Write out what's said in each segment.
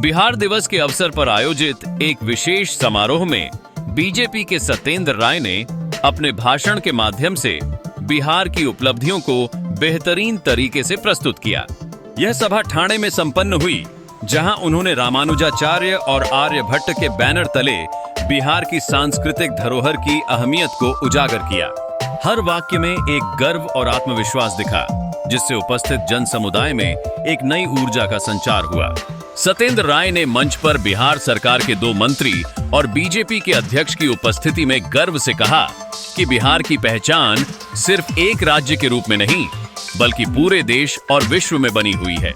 बिहार दिवस के अवसर पर आयोजित एक विशेष समारोह में बीजेपी के सत्येंद्र राय ने अपने भाषण के माध्यम से बिहार की उपलब्धियों को बेहतरीन तरीके से प्रस्तुत किया। यह सभा ठाणे में संपन्न हुई, जहां उन्होंने रामानुजाचार्य और आर्यभट्ट के बैनर तले बिहार की सांस्कृतिक धरोहर की अहमियत को उजागर किया। हर वाक्य में एक गर्व और आत्मविश्वास दिखा, जिससे उपस्थित जन समुदाय में एक नई ऊर्जा का संचार हुआ। सत्येंद्र राय ने मंच पर बिहार सरकार के 2 मंत्री और बीजेपी के अध्यक्ष की उपस्थिति में गर्व से कहा कि बिहार की पहचान सिर्फ एक राज्य के रूप में नहीं, बल्कि पूरे देश और विश्व में बनी हुई है।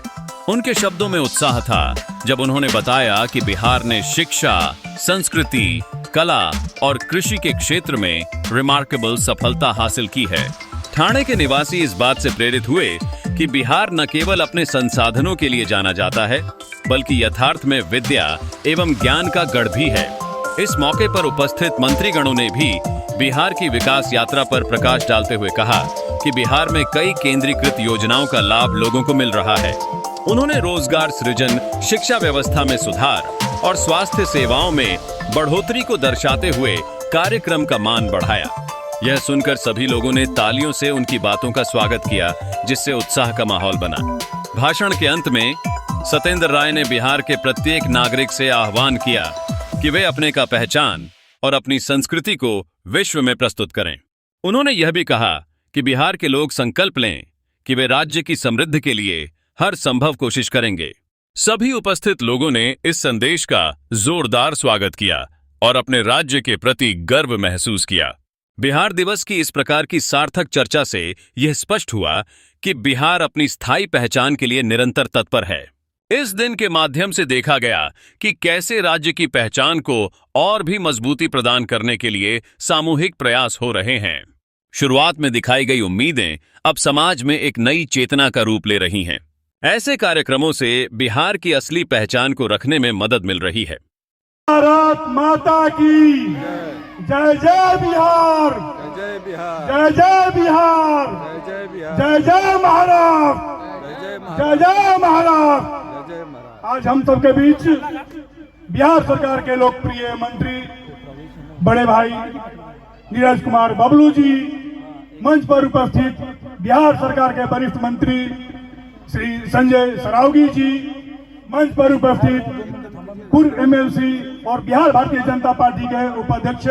उनके शब्दों में उत्साह था जब उन्होंने बताया कि बिहार ने शिक्षा, संस्कृति, कला और कृषि के क्षेत्र में रिमार्केबल सफलता हासिल की है। ठाणे के निवासी इस बात से प्रेरित हुए कि बिहार न केवल अपने संसाधनों के लिए जाना जाता है, बल्कि यथार्थ में विद्या एवं ज्ञान का गढ़ भी है। इस मौके पर उपस्थित मंत्रीगणों ने भी बिहार की विकास यात्रा पर प्रकाश डालते हुए कहा कि बिहार में कई केंद्रीकृत योजनाओं का लाभ लोगों को मिल रहा है। उन्होंने रोजगार सृजन, शिक्षा व्यवस्था में सुधार और स्वास्थ्य सेवाओं में बढ़ोतरी को दर्शाते हुए कार्यक्रम का मान बढ़ाया। यह सुनकर सभी लोगों ने तालियों से उनकी बातों का स्वागत किया, जिससे उत्साह का माहौल बना। भाषण के अंत में सत्येंद्र राय ने बिहार के प्रत्येक नागरिक से आह्वान किया कि वे अपने का पहचान और अपनी संस्कृति को विश्व में प्रस्तुत करें। उन्होंने यह भी कहा कि बिहार के लोग संकल्प लें कि वे राज्य की समृद्धि के लिए हर संभव कोशिश करेंगे। सभी उपस्थित लोगों ने इस संदेश का जोरदार स्वागत किया और अपने राज्य के प्रति गर्व महसूस किया। बिहार दिवस की इस प्रकार की सार्थक चर्चा से यह स्पष्ट हुआ कि बिहार अपनी स्थायी पहचान के लिए निरंतर तत्पर है। इस दिन के माध्यम से देखा गया कि कैसे राज्य की पहचान को और भी मजबूती प्रदान करने के लिए सामूहिक प्रयास हो रहे हैं। शुरुआत में दिखाई गई उम्मीदें अब समाज में एक नई चेतना का रूप ले रही हैं। ऐसे कार्यक्रमों से बिहार की असली पहचान को रखने में मदद मिल रही है। भारत माता की जय जय बिहार, जय बिहार, जय जय बिहार, जय बिहार, जय जय महाराष्ट्र, जय जय महाराष्ट्र। आज हम सबके बीच बिहार सरकार के लोकप्रिय मंत्री बड़े भाई नीरज कुमार बबलू जी, मंच पर उपस्थित बिहार सरकार के वरिष्ठ मंत्री श्री संजय सरावगी जी, मंच पर उपस्थित पूर्व एमएलसी और बिहार भारतीय जनता पार्टी के उपाध्यक्ष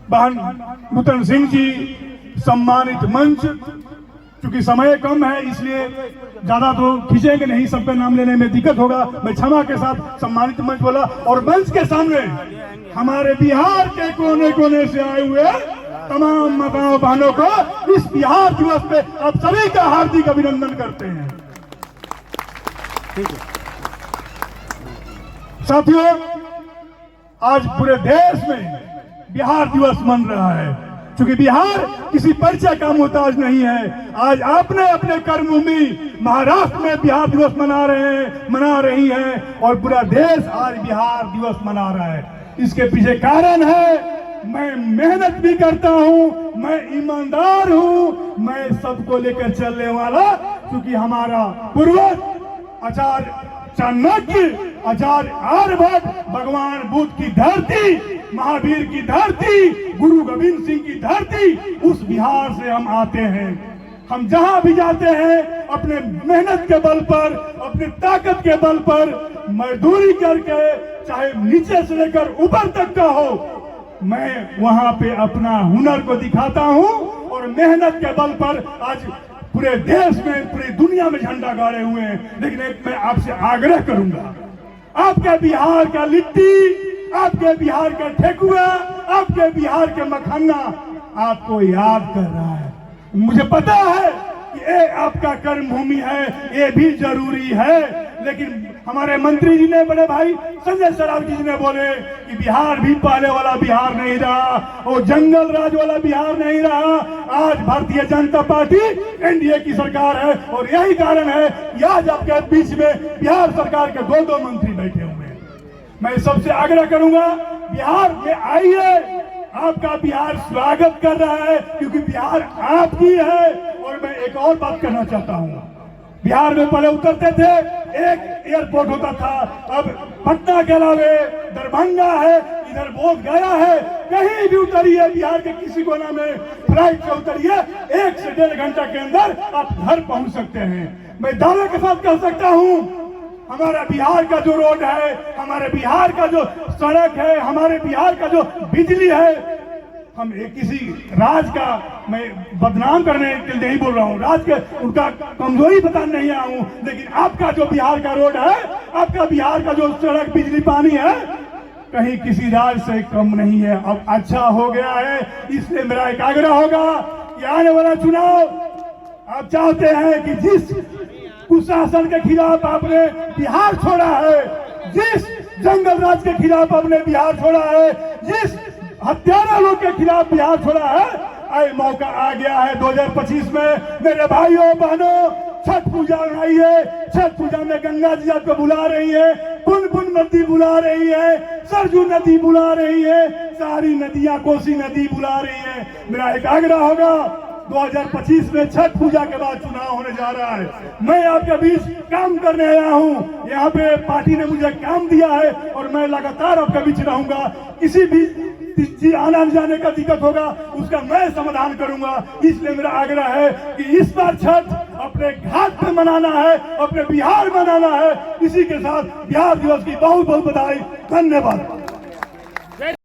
बहन नूतन सिंह जी, सम्मानित मंच। क्योंकि समय कम है इसलिए ज्यादा तो खींचेंगे नहीं, सबका नाम लेने में दिक्कत होगा, मैं क्षमा के साथ सम्मानित मंच बोला। और मंच के सामने हमारे बिहार के कोने कोने से आए हुए तमाम माताओं बहनों को इस बिहार दिवस पे आप सभी का हार्दिक अभिनंदन करते हैं। साथियों, आज पूरे देश में बिहार दिवस मन रहा है, क्योंकि बिहार किसी परिचय का मोहताज नहीं है। आज आपने अपने कर्मभूमि महाराष्ट्र में बिहार दिवस मना रही है और पूरा देश आज बिहार दिवस मना रहा है। इसके पीछे कारण है, मैं मेहनत भी करता हूँ, मैं ईमानदार हूँ, मैं सबको लेकर चलने वाला, क्योंकि हमारा पूर्वज आचार्य चाणक्य, आचार्य आर्यभट्ट, भगवान बुद्ध की धरती, महावीर की धरती, गुरु गोविंद सिंह की धरती, उस बिहार से हम आते हैं। हम जहां भी जाते हैं अपने मेहनत के बल पर, अपनी ताकत के बल पर मजदूरी करके, चाहे नीचे से लेकर ऊपर तक का हो, मैं वहां पे अपना हुनर को दिखाता हूं और मेहनत के बल पर आज पूरे देश में, पूरी दुनिया में झंडा गाड़े हुए हैं। लेकिन एक मैं आपसे आग्रह करूंगा, आपके बिहार का लिट्टी, आपके बिहार का ठेकुआ, आपके बिहार के मखाना आपको याद कर रहा है। मुझे पता है कि ये आपका कर्म भूमि है, ये भी जरूरी है, लेकिन हमारे मंत्री जी ने, बड़े भाई संजय सरावगी जी ने बोले कि बिहार भी पहले वाला बिहार नहीं रहा, वो जंगल राज वाला बिहार नहीं रहा। आज भारतीय जनता पार्टी एनडीए की सरकार है और यही कारण है कि आज आपके बीच में बिहार सरकार के 2 मंत्री बैठे हुए हैं। मैं सबसे आग्रह करूंगा, बिहार में आइए, आपका बिहार स्वागत कर रहा है, क्योंकि बिहार आपकी है। और मैं एक और बात कहना चाहता हूं, बिहार में पहले उतरते थे, एक एयरपोर्ट होता था, अब पटना के अलावे दरभंगा है, इधर बोध गया है, कहीं भी उतरिए बिहार के किसी कोना में फ्लाइट से उतरिए, 1 से 1.5 घंटा के अंदर आप घर पहुंच सकते हैं। मैं दावे के साथ कह सकता हूं, हमारा बिहार का जो रोड है, हमारे बिहार का जो सड़क है, हमारे बिहार का जो बिजली है, हम एक किसी राज का मैं बदनाम करने के लिए नहीं बोल रहा हूँ, राज के उनका कमजोरी बताने नहीं आया हूँ, लेकिन आपका जो बिहार का रोड है, आपका बिहार का जो सड़क बिजली पानी है, कहीं किसी राज से कम नहीं है। अब अच्छा हो गया है, इसलिए मेरा एक आग्रह होगा कि आने वाला चुनाव आप चाहते हैं कि जिस कुशासन के खिलाफ आपने बिहार छोड़ा है, जिस जंगल राज के खिलाफ आपने बिहार छोड़ा है, जिस हत्यारा लोग के खिलाफ बिहार छोड़ा है, आए मौका आ गया है 2025 में। मेरे भाइयों बहनों, छठ पूजा आइए, छठ पूजा में गंगा जी आपको बुला रही है, पुन नदी बुला रही है, सरजू नदी बुला रही है, सारी नदियां, कोसी नदी बुला रही है। मेरा एक आग्रह होगा, 2025 में छठ पूजा के बाद चुनाव होने जा रहा है, मैं आपके बीच काम करने आया हूं, यहाँ पे पार्टी ने मुझे काम दिया है और मैं लगातार आपके बीच रहूंगा। किसी भी आना जाने का दिक्कत होगा उसका मैं समाधान करूंगा। इसलिए मेरा आग्रह है कि इस बार छठ अपने घाट पे मनाना है, अपने बिहार मनाना है। इसी के साथ बिहार दिवस की बहुत बहुत बधाई। धन्यवाद।